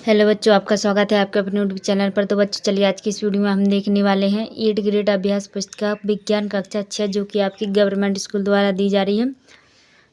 Hello बच्चों, आपका स्वागत है आपके अपने यूट्यूब चैनल पर। तो बच्चों चलिए आज की इस वीडियो में हम देखने वाले हैं 8th ग्रेड अभ्यास पुस्तिका विज्ञान कक्षा 6 जो कि आपकी गवर्नमेंट स्कूल द्वारा दी जा रही है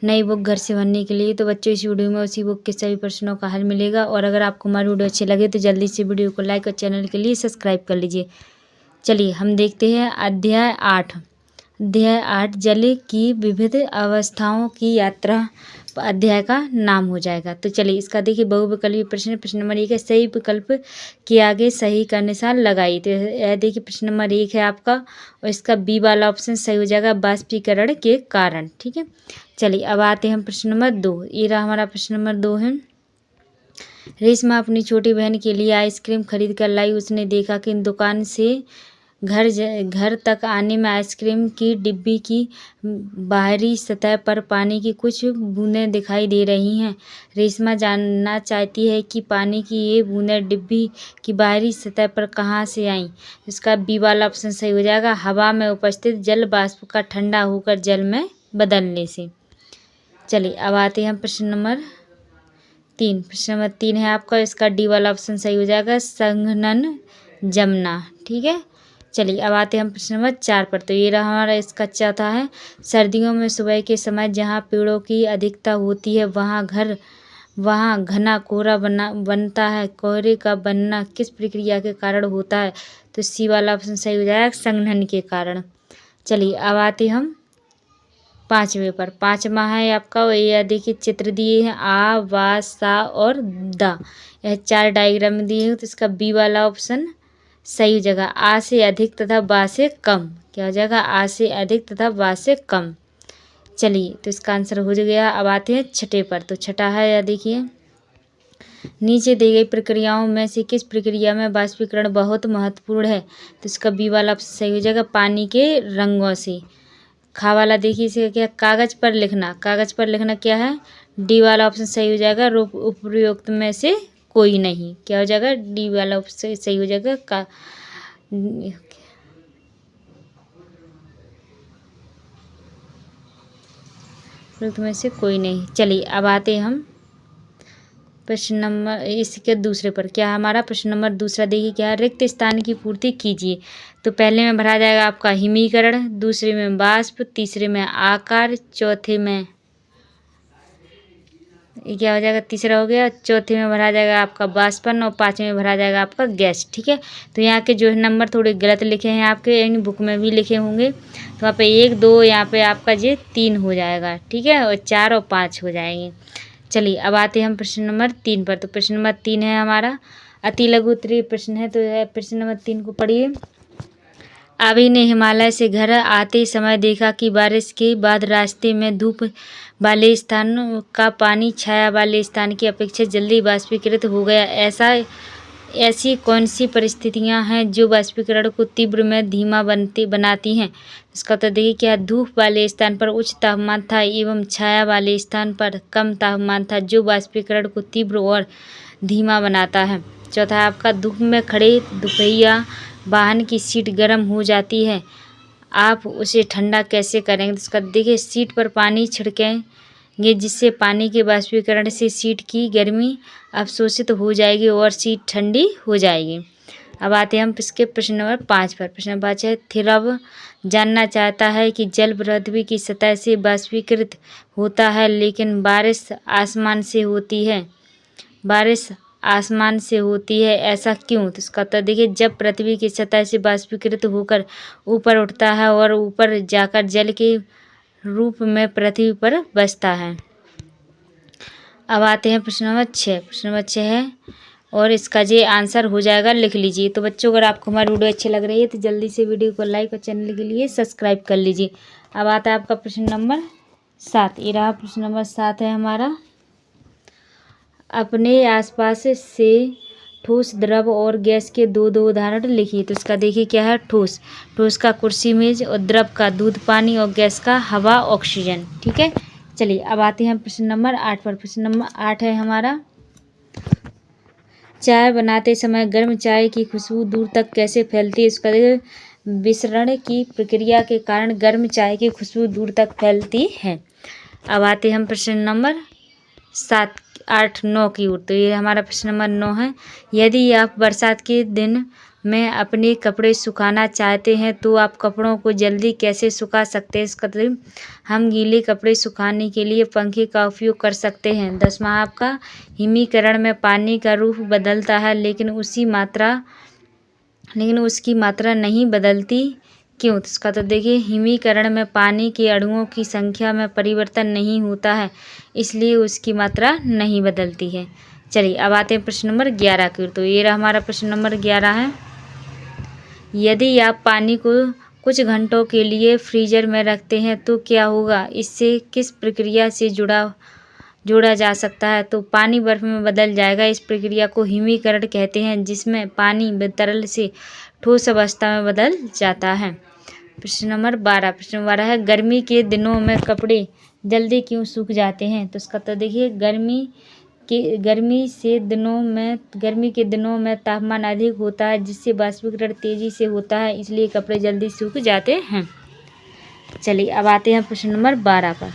नई बुक घर से भरने के लिए। तो बच्चों इस वीडियो में उसी बुक के सभी प्रश्नों का हल मिलेगा। और अगर आपको हमारी वीडियो अच्छी लगे तो जल्दी से वीडियो को लाइक और चैनल के लिए सब्सक्राइब कर लीजिए। चलिए हम देखते हैं अध्याय 8 जल की विविध अवस्थाओं की यात्रा अध्याय का नाम हो जाएगा। तो चलिए इसका देखिए बहुविकल्पीय प्रश्न नंबर 1 है, सही विकल्प के आगे सही का निशान लगाइए। तो यह देखिए प्रश्न नंबर 1 है आपका, और इसका बी वाला ऑप्शन सही हो जाएगा, बाष्पीकरण के कारण। ठीक है, चलिए अब आते हैं हम प्रश्न नंबर 2। ये रहा हमारा प्रश्न नंबर 2 है। रेशमा अपनी छोटी बहन के लिए आइसक्रीम खरीद कर लाई। उसने देखा कि दुकान से घर तक आने में आइसक्रीम की डिब्बी की बाहरी सतह पर पानी की कुछ बूंदें दिखाई दे रही हैं। रेशमा जानना चाहती है कि पानी की ये बूंदें डिब्बी की बाहरी सतह पर कहाँ से आईं। इसका बी वाला ऑप्शन सही हो जाएगा, हवा में उपस्थित जल वाष्प का ठंडा होकर जल में बदलने से। चलिए अब आते हैं प्रश्न नंबर 3। प्रश्न नंबर 3 है आपका, इसका डी वाला ऑप्शन सही हो जाएगा, संघनन जमना। ठीक है, चलिए अब आते हैं हम प्रश्न नंबर 4 पर। तो ये रहा हमारा इसका चौथा है, सर्दियों में सुबह के समय जहाँ पेड़ों की अधिकता होती है वहाँ घना कोहरा बनता है। कोहरे का बनना किस प्रक्रिया के कारण होता है। तो सी वाला ऑप्शन सही हो जाएगा, संघनन के कारण। चलिए अब आते हम 5वें पर। 5वां है आपका, ये देखिए चित्र दिए हैं आ, वा, सा और दा। यह 4 डायग्राम दिए हैं। तो इसका बी वाला ऑप्शन सही हो जाएगा, आ से अधिक तथा बा से कम। क्या हो जाएगा, आ से अधिक तथा बा से कम। चलिए तो इसका आंसर हो गया। अब आते हैं छठे पर। तो छठा है, यह देखिए, नीचे दी गई प्रक्रियाओं में से किस प्रक्रिया में वाष्पीकरण बहुत महत्वपूर्ण है। तो इसका बी वाला सही हो जाएगा, पानी के रंगों से। खा वाला देखिए इसे क्या, कागज पर लिखना क्या है। डी वाला ऑप्शन सही हो जाएगा, उपयुक्त में से कोई नहीं। क्या हो जाएगा, डी वाला ऑप्शन सही हो जाएगा, उपयुक्त में से कोई नहीं। चलिए अब आते हम प्रश्न नंबर इसके दूसरे पर। क्या हमारा प्रश्न नंबर दूसरा देखिए क्या है, रिक्त स्थान की पूर्ति कीजिए। तो पहले में भरा जाएगा आपका हिमीकरण, दूसरे में वाष्प, तीसरे में आकार, चौथे में ये क्या हो जाएगा, तीसरा हो गया, चौथे में भरा जाएगा आपका वाष्पन, और 5वें में भरा जाएगा आपका गैस। ठीक है, तो यहाँ के जो है नंबर थोड़े गलत लिखे हैं आपके, इन बुक में भी लिखे होंगे। तो वहाँ पे 1 2 यहाँ पे आपका ये 3 हो जाएगा। ठीक है, और 4 और 5 हो जाएंगे। चलिए अब आते हैं हम प्रश्न नंबर 3 पर। तो प्रश्न नंबर 3 है हमारा, अति लघु उत्तरीय प्रश्न है। तो प्रश्न नंबर 3 को पढ़िए। आबी ने हिमालय से घर आते समय देखा कि बारिश के बाद रास्ते में धूप वाले स्थान का पानी छाया वाले स्थान की अपेक्षा जल्दी वाष्पीकृत हो गया। ऐसी कौन सी परिस्थितियां हैं जो वाष्पीकरण को तीव्र में धीमा बनाती हैं। इसका तो देखिए क्या, धूप वाले स्थान पर उच्च तापमान था एवं छाया वाले स्थान पर कम तापमान था जो वाष्पीकरण को तीव्र और धीमा बनाता है। चौथा है आपका, धूप में खड़े दुपहिया वाहन की सीट गर्म हो जाती है, आप उसे ठंडा कैसे करेंगे। तो इसका देखिए, सीट पर पानी छिड़केंगे जिससे पानी के वाष्पीकरण से सीट की गर्मी अवशोषित हो जाएगी और सीट ठंडी हो जाएगी। अब आते हैं हम इसके प्रश्न नंबर 5 पर। प्रश्न नंबर 5 है, थिरव जानना चाहता है कि जल पृथ्वी की सतह से वाष्पीकृत होता है लेकिन बारिश आसमान से होती है, ऐसा क्यों। तो इसका उत्तर देखिए, जब पृथ्वी की सतह से वाष्पीकृत होकर ऊपर उठता है और ऊपर जाकर जल के रूप में पृथ्वी पर बसता है। अब आते हैं प्रश्न नंबर 6। प्रश्न नंबर 6 है और इसका ये आंसर हो जाएगा, लिख लीजिए। तो बच्चों अगर आपको हमारी वीडियो अच्छी लग रही है तो जल्दी से वीडियो को लाइक और चैनल के लिए सब्सक्राइब कर लीजिए। अब आता है आपका प्रश्न नंबर 7। ये रहा प्रश्न नंबर 7 है हमारा, अपने आसपास से ठोस, द्रव और गैस के दो उदाहरण लिखिए। तो इसका देखिए क्या है, ठोस का कुर्सी मेज, और द्रव का दूध पानी, और गैस का हवा ऑक्सीजन। ठीक है, चलिए अब आते हैं प्रश्न नंबर 8 पर। प्रश्न नंबर 8 है हमारा, चाय बनाते समय गर्म चाय की खुशबू दूर तक कैसे फैलती है। इसका देखिए, विसरण की प्रक्रिया के कारण गर्म चाय की खुशबू दूर तक फैलती है। अब आते हैं हम प्रश्न नंबर 7 8-9 की ओर। तो ये हमारा प्रश्न नंबर 9 है। यदि आप बरसात के दिन में अपने कपड़े सुखाना चाहते हैं तो आप कपड़ों को जल्दी कैसे सुखा सकते हैं? इसका मतलब हम गीले कपड़े सुखाने के लिए पंखे का उपयोग कर सकते हैं। 10वां आपका, हिमीकरण में पानी का रूप बदलता है लेकिन उसकी मात्रा नहीं बदलती, क्यों? तो इसका तो देखिए, हिमीकरण में पानी के अणुओं की संख्या में परिवर्तन नहीं होता है, इसलिए उसकी मात्रा नहीं बदलती है। चलिए अब आते हैं प्रश्न नंबर 11 की। तो ये रहा हमारा प्रश्न नंबर 11 है। यदि आप पानी को कुछ घंटों के लिए फ्रीजर में रखते हैं तो क्या होगा? इससे किस प्रक्रिया से जोड़ा जा सकता है? तो पानी बर्फ में बदल जाएगा। इस प्रक्रिया को हिमीकरण कहते हैं, जिसमें पानी तरल से ठोस अवस्था में बदल जाता है। प्रश्न नंबर 12 है, गर्मी के दिनों में कपड़े जल्दी क्यों सूख जाते हैं? तो इसका तो देखिए, गर्मी के दिनों में तापमान अधिक होता है, जिससे वाष्पीकरण तेजी से होता है, इसलिए कपड़े जल्दी सूख जाते हैं। चलिए अब आते हैं प्रश्न नंबर 12 पर।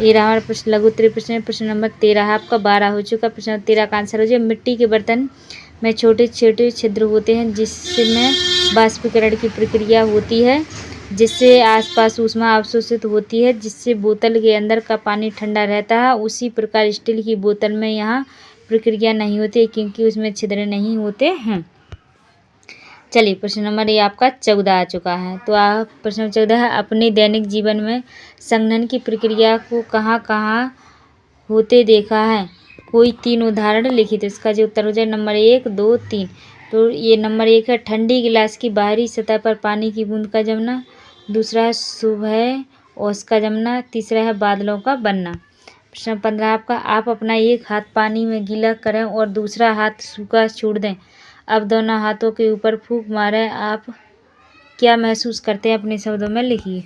ये रहा हमारा प्रश्न, लघु उत्तरीय प्रश्न। प्रश्न नंबर 13 आपका 12 हो चुका। प्रश्न 13 का आंसर हो जाए, मिट्टी के बर्तन में छोटे छोटे छिद्र होते हैं जिसमें वाष्पीकरण की प्रक्रिया होती है, जिससे आसपास ऊष्मा अवशोषित होती है, जिससे बोतल के अंदर का पानी ठंडा रहता है। उसी प्रकार स्टील की बोतल में यहाँ प्रक्रिया नहीं होती क्योंकि उसमें छिद्र नहीं होते हैं। चलिए प्रश्न नंबर ये आपका 14 आ चुका है। तो आप प्रश्न 14 है, अपने दैनिक जीवन में संघनन की प्रक्रिया को कहाँ कहाँ होते देखा है? कोई 3 उदाहरण लिखिए। तो इसका जो उत्तर हो जाए नंबर 1, 2, 3। तो ये नंबर 1 है, ठंडी गिलास की बाहरी सतह पर पानी की बूंद का जमना। दूसरा है सुबह ओस का जमना। तीसरा है बादलों का बनना। प्रश्न 15 आपका, आप अपना एक हाथ पानी में गीला करें और दूसरा हाथ सूखा छोड़ दें। अब दोनों हाथों के ऊपर फूंक मारें, आप क्या महसूस करते हैं? अपने शब्दों में लिखिए।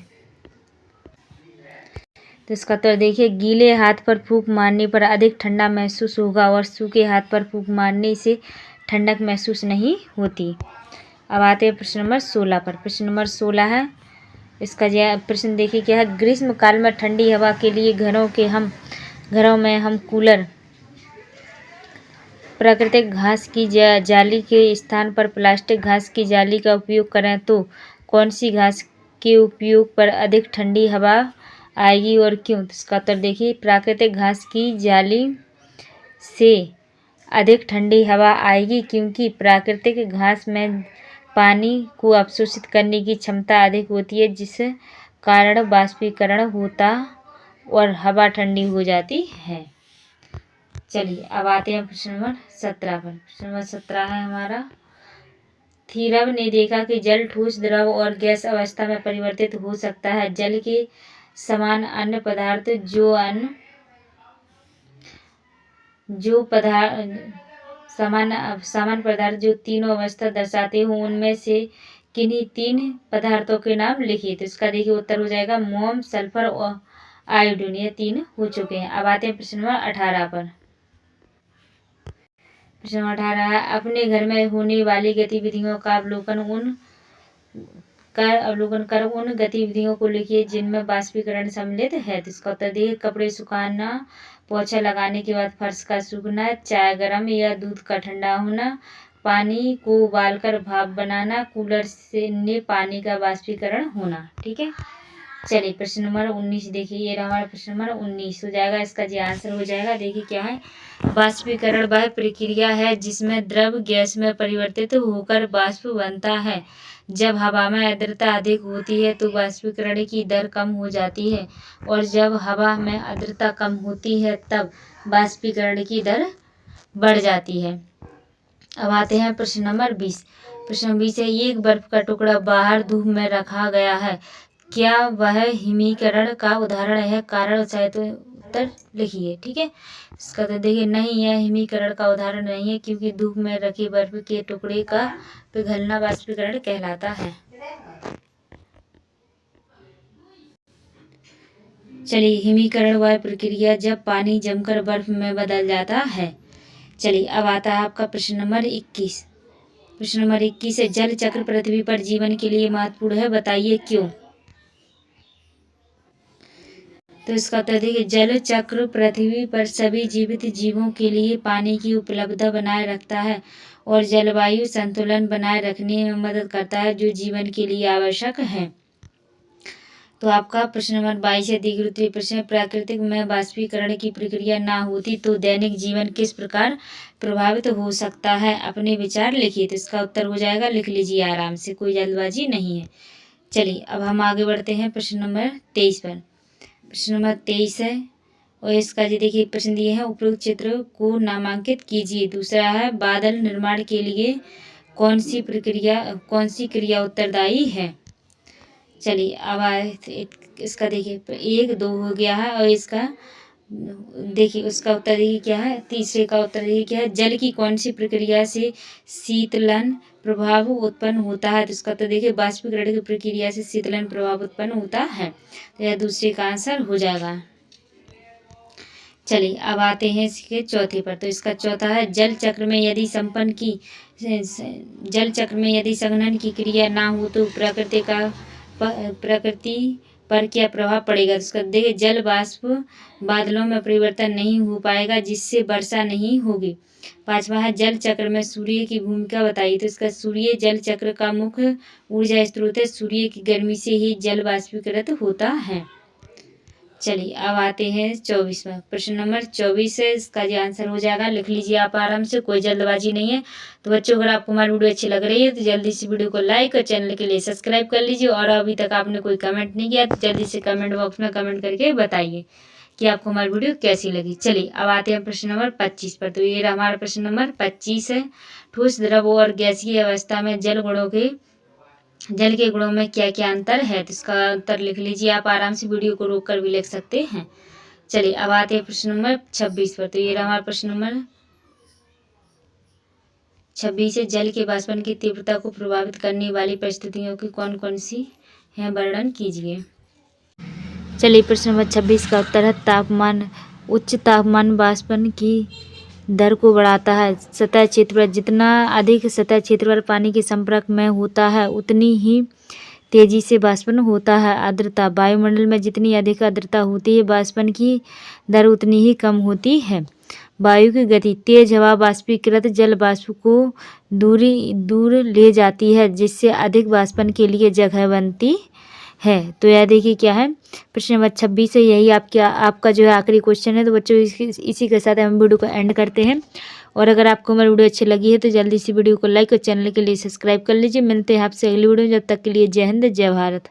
तो इसका उत्तर देखिए, गीले हाथ पर फूंक मारने पर अधिक ठंडा महसूस होगा और सूखे हाथ पर फूंक मारने से ठंडक महसूस नहीं होती। अब आते हैं प्रश्न नंबर 16 पर। प्रश्न नंबर 16 है, इसका प्रश्न देखिए क्या है। ग्रीष्म काल में ठंडी हवा के लिए घरों में हम कूलर, प्राकृतिक घास की जाली के स्थान पर प्लास्टिक घास की जाली का उपयोग करें तो कौन सी घास के उपयोग पर अधिक ठंडी हवा आएगी और क्यों? तो इसका उत्तर देखिए, प्राकृतिक घास की जाली से अधिक ठंडी हवा आएगी क्योंकि प्राकृतिक घास में पानी को अवशोषित करने की क्षमता अधिक होती है, जिस कारण वाष्पीकरण होता और हवा ठंडी हो जाती है। चलिए अब आते हैं प्रश्न नंबर 17 पर। प्रश्न नंबर 17 है हमारा, थीरव ने देखा कि जल ठोस, द्रव और गैस अवस्था में परिवर्तित हो सकता है। जल के समान अन्य पदार्थ समान पदार्थ जो तीनों अवस्था दर्शाते हो, उनमें से किन्हीं 3 पदार्थों के नाम लिखिए। तो इसका देखिए उत्तर हो जाएगा मोम, सल्फर और आयोडीन। ये 3 हो चुके हैं। अब आते हैं प्रश्न नंबर 18 पर। प्रश्न नंबर 18 है, अपने घर में होने वाली गतिविधियों का अवलोकन कर उन गतिविधियों को लिखिए जिनमें वाष्पीकरण सम्मिलित है। तो इसका उत्तर देखिए, कपड़े सुखाना, पोछा लगाने के बाद फर्श का सूखना, चाय गर्म या दूध का ठंडा होना, पानी को उबालकर भाप बनाना, कूलर से पानी का वाष्पीकरण होना। ठीक है। चलिए प्रश्न नंबर 19 देखिए, ये रहा हमारा प्रश्न नंबर 19 हो जाएगा। इसका जो आंसर हो जाएगा देखिए क्या है। वाष्पीकरण वह प्रक्रिया है जिसमें द्रव गैस में परिवर्तित होकर वाष्प बनता है। जब हवा में आर्द्रता अधिक होती है तो वाष्पीकरण की दर कम हो जाती है और जब हवा में आर्द्रता कम होती है तब वाष्पीकरण की दर बढ़ जाती है। अब आते हैं प्रश्न नंबर 20। प्रश्न नंबर 20 है, एक बर्फ का टुकड़ा बाहर धूप में रखा गया है, क्या वह हिमीकरण का उदाहरण है? कारण चाहे तो उत्तर लिखिए। ठीक है। इसका तो देखिए, नहीं, यह हिमीकरण का उदाहरण नहीं है क्योंकि धूप में रखे बर्फ के टुकड़े का पिघलना वाष्पीकरण कहलाता है। चलिए, हिमीकरण वह प्रक्रिया जब पानी जमकर बर्फ में बदल जाता है। चलिए अब आता है आपका प्रश्न नंबर 21। प्रश्न नंबर 21 है, जल चक्र पृथ्वी पर जीवन के लिए महत्वपूर्ण है, बताइए क्यों? तो इसका उत्तर देखिए, जल चक्र पृथ्वी पर सभी जीवित जीवों के लिए पानी की उपलब्धता बनाए रखता है और जलवायु संतुलन बनाए रखने में मदद करता है, जो जीवन के लिए आवश्यक है। तो आपका प्रश्न नंबर 22 है। दीर्घ उत्तरीय प्रश्न, प्राकृतिक में वाष्पीकरण की प्रक्रिया ना होती तो दैनिक जीवन किस प्रकार प्रभावित हो सकता है? अपने विचार लिखिए। तो इसका उत्तर हो जाएगा, लिख लीजिए आराम से, कोई जल्दबाजी नहीं है। चलिए अब हम आगे बढ़ते हैं प्रश्न नंबर 23 पर। प्रश्न नंबर 23 है और इसका जी देखिए प्रश्न दिए हैं, उपरोक्त चित्र को नामांकित कीजिए। दूसरा है, बादल निर्माण के लिए कौन सी क्रिया उत्तरदायी है? चलिए अब इसका देखिए 1 2 हो गया है और इसका देखिए उसका उत्तर देखिए क्या है। तीसरे का उत्तर देखिए क्या है, जल की कौन सी प्रक्रिया से शीतलन प्रभाव उत्पन्न होता है? तो इसका उत्तर देखिए, वाष्पीकरण की प्रक्रिया से शीतलन प्रभाव उत्पन्न होता है। तो यह दूसरे का आंसर हो जाएगा। चलिए अब आते हैं इसके चौथे पर। तो इसका चौथा है, जल चक्र में यदि संघनन की क्रिया ना हो तो प्रकृति पर क्या प्रभाव पड़ेगा? तो इसका देखिए, जल वाष्प बादलों में परिवर्तन नहीं हो पाएगा, जिससे वर्षा नहीं होगी। 5वां है, जल चक्र में सूर्य की भूमिका बताइए। तो इसका सूर्य जल चक्र का मुख्य ऊर्जा स्रोत है। सूर्य की गर्मी से ही जल वाष्पीकृत होता है। चलिए अब आते हैं 24वां प्रश्न नंबर 24 है। इसका जो आंसर हो जाएगा, लिख लीजिए आप आराम से, कोई जल्दबाजी नहीं है। तो बच्चों अगर आपको हमारी वीडियो अच्छी लग रही है तो जल्दी से वीडियो को लाइक और चैनल के लिए सब्सक्राइब कर लीजिए। और अभी तक आपने कोई कमेंट नहीं किया तो जल्दी से कमेंट बॉक्स में कमेंट करके बताइए कि आपको हमारी वीडियो कैसी लगी। चलिए अब आते हैं प्रश्न नंबर 25 पर। तो ये रहा हमारा प्रश्न नंबर 25 है। ठोस, द्रव और गैसीय अवस्था में जल के गुणों में क्या क्या अंतर है? तो इसका उत्तर लिख लीजिए आप आराम से, वीडियो को रोक कर भी लिख सकते हैं। चलिए अब आते हैं प्रश्न नंबर 26 पर। तो ये रहा हमारा प्रश्न नंबर 26 है। जल के वाष्पन की तीव्रता को प्रभावित करने वाली परिस्थितियों की कौन कौन सी है, वर्णन कीजिए। चलिए प्रश्न नंबर 26 का उत्तर है, तापमान। उच्च तापमान वाष्पन की दर को बढ़ाता है। सतह क्षेत्र पर जितना अधिक सतह क्षेत्र पर पानी के संपर्क में होता है उतनी ही तेजी से वाष्पन होता है। आर्द्रता, वायुमंडल में जितनी अधिक आर्द्रता होती है वाष्पन की दर उतनी ही कम होती है। वायु की गति, तेज हवा वाष्पीकृत जल वाष्प को दूर ले जाती है, जिससे अधिक वाष्पन के लिए जगह बनती है। तो यह देखिए क्या है, प्रश्न नंबर 26 है। यही आपका जो है आखिरी क्वेश्चन है। तो बच्चों इसी के साथ हम वीडियो को एंड करते हैं। और अगर आपको हमारी वीडियो अच्छी लगी है तो जल्दी से वीडियो को लाइक और चैनल के लिए सब्सक्राइब कर लीजिए। मिलते हैं आपसे अगली वीडियो, जब तक के लिए जय हिंद जय भारत।